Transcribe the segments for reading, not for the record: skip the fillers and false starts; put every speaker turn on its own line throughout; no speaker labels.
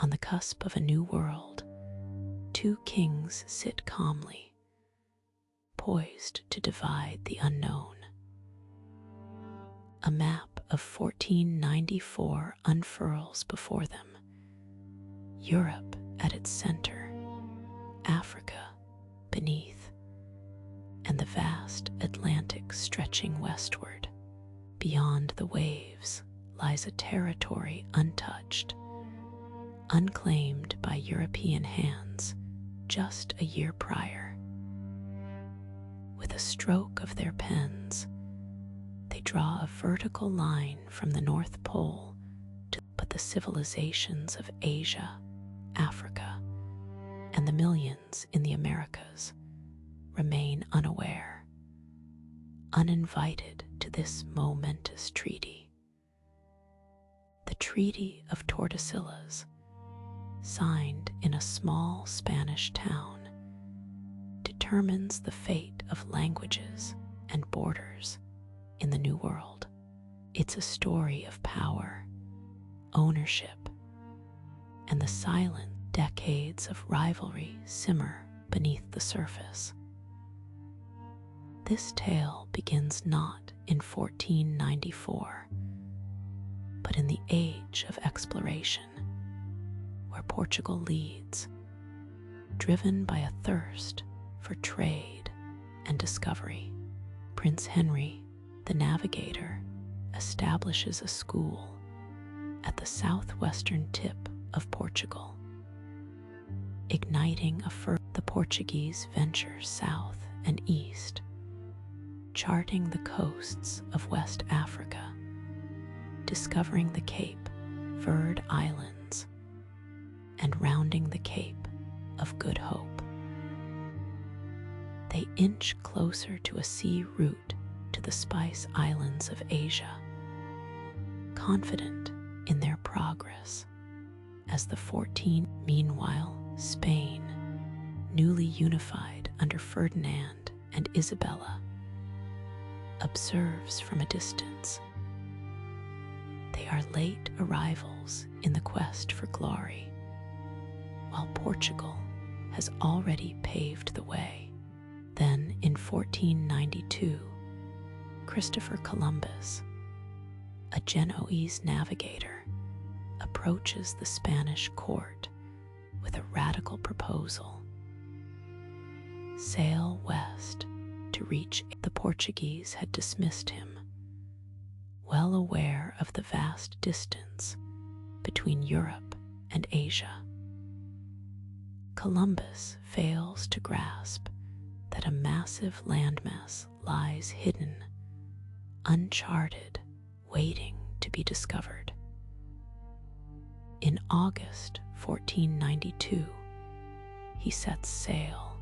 On the cusp of a new world, two kings sit calmly, poised to divide the unknown. A map of 1494 unfurls before them, Europe at its center, Africa beneath, and the vast Atlantic stretching westward. Beyond the waves lies a territory untouched, unclaimed by European hands just a year prior. With a stroke of their pens, they draw a vertical line from the North Pole but the civilizations of Asia, Africa, and the millions in the Americas remain unaware, uninvited to this momentous treaty. The Treaty of Tordesillas, signed in a small Spanish town, determines the fate of languages and borders in the New World. It's a story of power, ownership, and the silent decades of rivalry simmer beneath the surface. This tale begins not in 1494, but in the age of exploration, where Portugal leads, driven by a thirst for trade and discovery. Prince Henry, the navigator, establishes a school at the southwestern tip of Portugal, igniting the Portuguese venture south and east, charting the coasts of West Africa, discovering the Cape Verde Islands, and rounding the Cape of Good Hope. They inch closer to a sea route to the Spice Islands of Asia, confident in their progress as the 14. Meanwhile, Spain, newly unified under Ferdinand and Isabella, observes from a distance. They are late arrivals in the quest for glory, while Portugal has already paved the way. Then, in 1492, Christopher Columbus, a Genoese navigator, approaches the Spanish court with a radical proposal. Sail west to reach. The Portuguese had dismissed him, well aware of the vast distance between Europe and Asia. Columbus fails to grasp that a massive landmass lies hidden, uncharted, waiting to be discovered. In August 1492, he sets sail.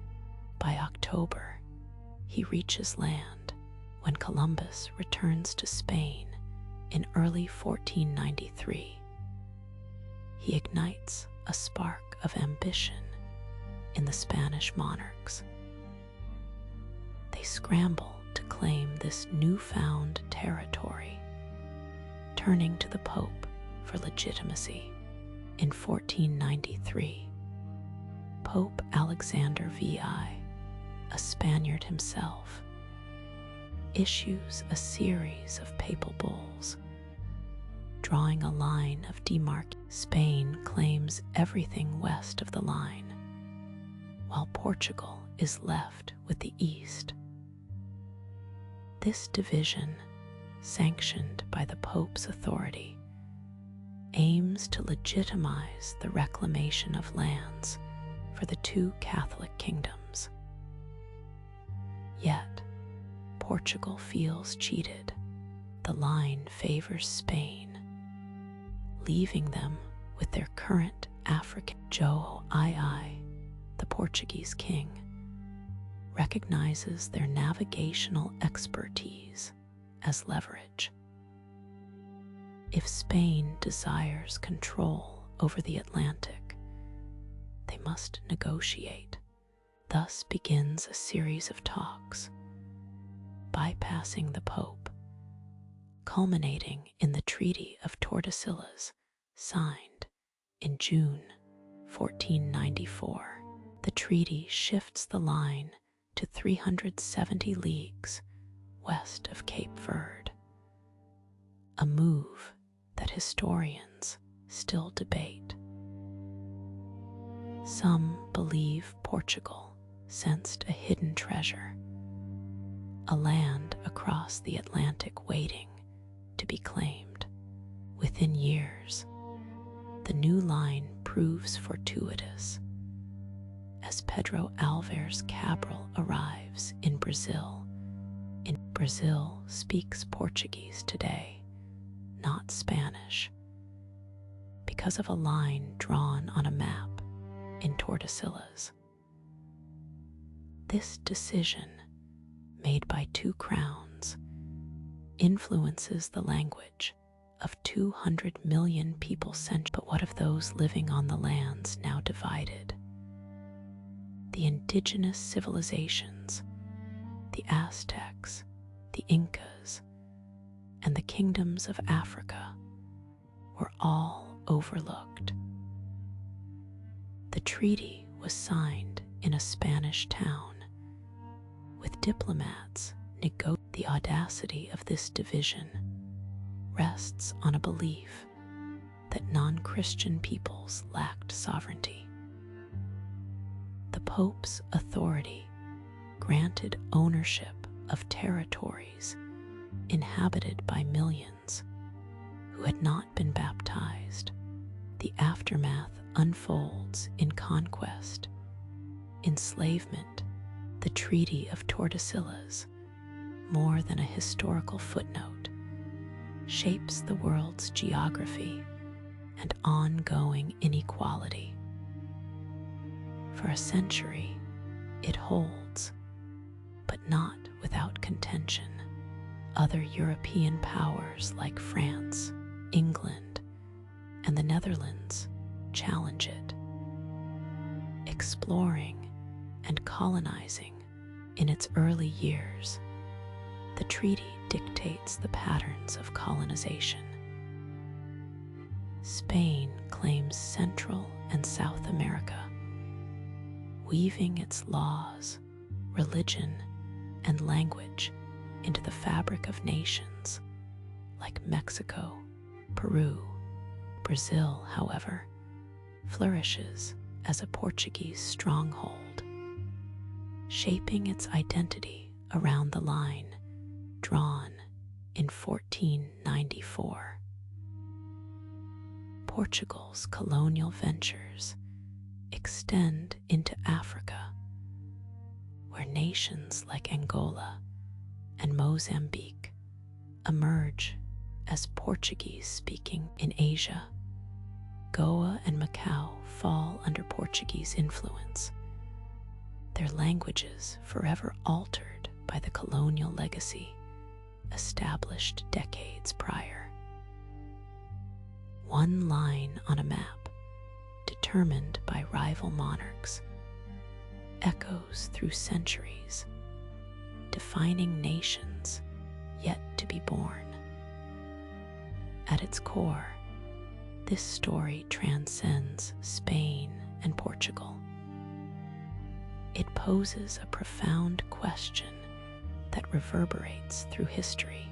By October, he reaches land. When Columbus returns to Spain in early 1493, he ignites a spark of ambition in the Spanish monarchs. They scramble to claim this newfound territory, turning to the Pope for legitimacy. In 1493, Pope Alexander VI, a Spaniard himself, issues a series of papal bulls, drawing a line of demarcation. Spain claims everything west of the line, while Portugal is left with the east. This division, sanctioned by the Pope's authority, aims to legitimize the reclamation of lands for the two Catholic kingdoms. Yet, Portugal feels cheated. The line favors Spain, leaving them with their current African. João II, the Portuguese king, recognizes their navigational expertise as leverage. If Spain desires control over the Atlantic, they must negotiate. Thus begins a series of talks, bypassing the Pope, culminating in the Treaty of Tordesillas, signed In June 1494, the treaty shifts the line to 370 leagues west of Cape Verde, a move that historians still debate. Some believe Portugal sensed a hidden treasure, a land across the Atlantic waiting to be claimed. Within years, the new line proves fortuitous as Pedro Álvares Cabral arrives in Brazil. Brazil speaks Portuguese today, not Spanish, because of a line drawn on a map in Tordesillas. This decision, made by two crowns, influences the language of 200 million people. But what of those living on the lands now divided? The indigenous civilizations, the Aztecs, the Incas, and the kingdoms of Africa were all overlooked. The treaty was signed in a Spanish town, with diplomats negotiating. The audacity of this division rests on a belief that non-Christian peoples lacked sovereignty. The Pope's authority granted ownership of territories inhabited by millions who had not been baptized. The aftermath unfolds in conquest, enslavement. The Treaty of Tordesillas, more than a historical footnote, shapes the world's geography and ongoing inequality. For a century, it holds, but not without contention. Other European powers like France, England, and the Netherlands challenge it, exploring and colonizing. In its early years, the treaty dictates the patterns of colonization. Spain claims Central and South America, weaving its laws, religion, and language into the fabric of nations like Mexico, Peru. Brazil, however, flourishes as a Portuguese stronghold, shaping its identity around the line drawn in 1494. Portugal's colonial ventures extend into Africa, where nations like Angola and Mozambique emerge as Portuguese-speaking. In Asia, Goa and Macau fall under Portuguese influence, their languages forever altered by the colonial legacy established decades prior. One line on a map, determined by rival monarchs, echoes through centuries, defining nations yet to be born. At its core, this story transcends Spain and Portugal. It poses a profound question that reverberates through history.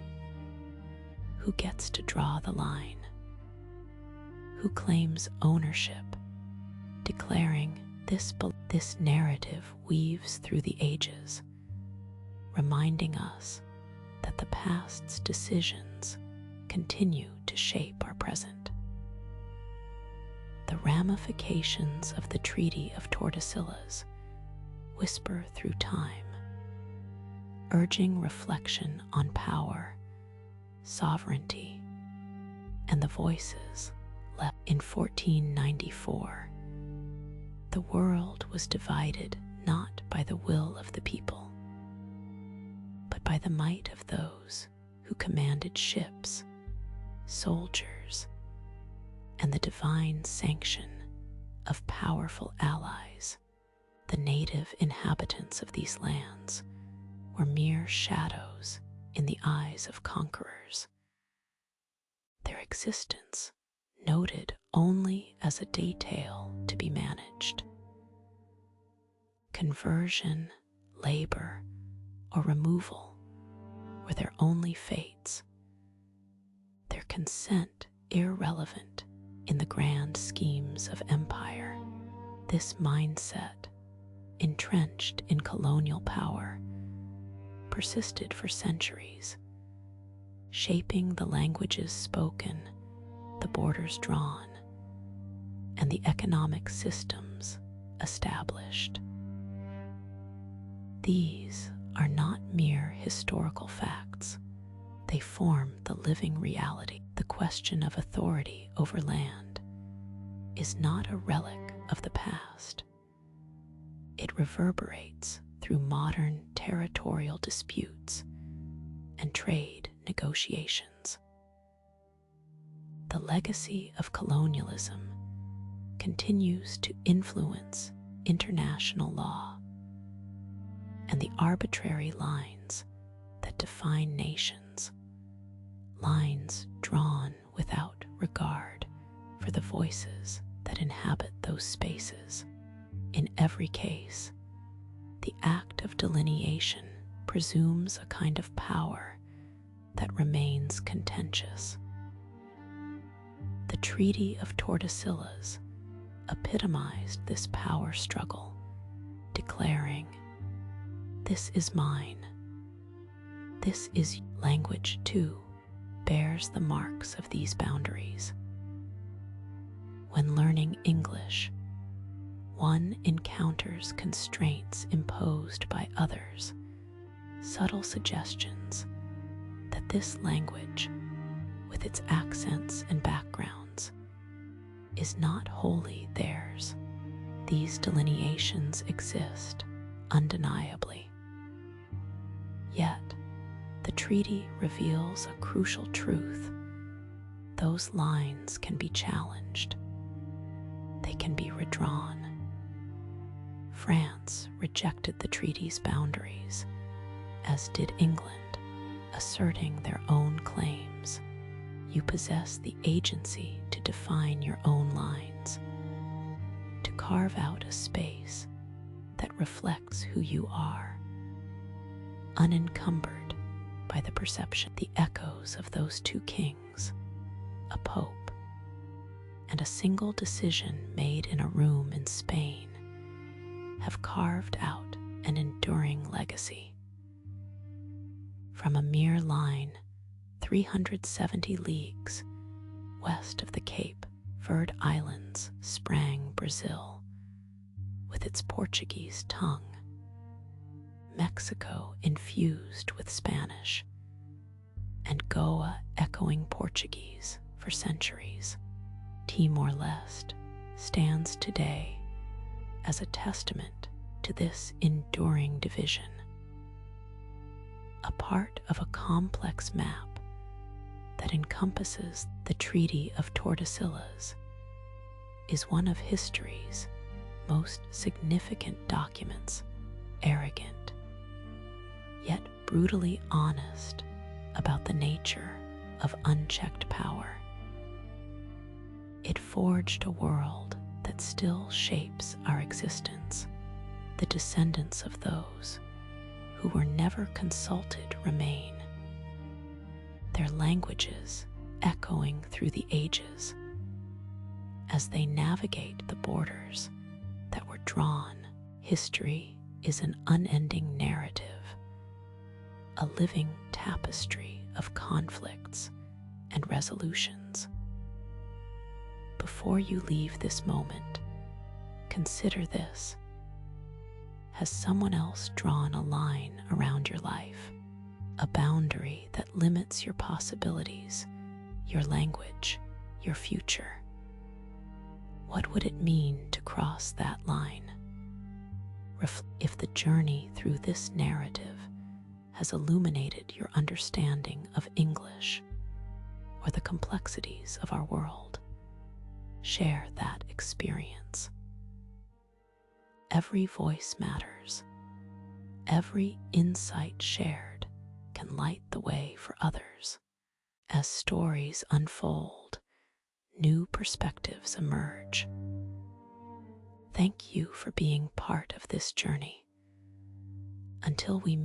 Who gets to draw the line? Who claims ownership, declaring this narrative weaves through the ages, reminding us that the past's decisions continue to shape our present. The ramifications of the Treaty of Tordesillas whisper through time, urging reflection on power, sovereignty, and the voices left. In 1494, the world was divided not by the will of the people, but by the might of those who commanded ships, soldiers, and the divine sanction of powerful allies. The native inhabitants of these lands were mere shadows in the eyes of conquerors. Their existence noted only as a detail to be managed. Conversion, labor, or removal were their only fates, their consent irrelevant in the grand schemes of empire. This mindset, entrenched in colonial power, persisted for centuries, shaping the languages spoken, the borders drawn, and the economic systems established. These are not mere historical facts. They form the living reality. The question of authority over land is not a relic of the past. It reverberates through modern territorial disputes and trade negotiations. The legacy of colonialism continues to influence international law, and the arbitrary lines that define nations, lines drawn without regard for the voices that inhabit those spaces. In every case, the act of delineation presumes a kind of power that remains contentious. The Treaty of Tordesillas epitomized this power struggle, declaring, "This is mine. This is." Language, too, bears the marks of these boundaries. When learning English, one encounters constraints imposed by others, subtle suggestions that this language, with its accents and backgrounds, is not wholly theirs. These delineations exist undeniably. Yet, the treaty reveals a crucial truth. Those lines can be challenged. They can be redrawn. France rejected the treaty's boundaries, as did England, asserting their own claims. You possess the agency to define your own lines, to carve out a space that reflects who you are, unencumbered by the perception. The echoes of those two kings, a pope, and a single decision made in a room in Spain, have carved out an enduring legacy. From a mere line 370 leagues west of the Cape Verde Islands sprang Brazil, with its Portuguese tongue, Mexico infused with Spanish, and Goa echoing Portuguese for centuries. Timor-Leste stands today as a testament to this enduring division, a part of a complex map that encompasses. The Treaty of Tordesillas is one of history's most significant documents, arrogant, yet brutally honest about the nature of unchecked power. It forged a world that still shapes our existence. The descendants of those who were never consulted remain, their languages echoing through the ages as they navigate the borders that were drawn. History is an unending narrative, a living tapestry of conflicts and resolutions. Before you leave this moment, consider this. Has someone else drawn a line around your life, a boundary that limits your possibilities, your language, your future? What would it mean to cross that line? If the journey through this narrative has illuminated your understanding of English or the complexities of our world, share that experience. Every voice matters. Every insight shared can light the way for others. As stories unfold, new perspectives emerge. Thank you for being part of this journey. Until we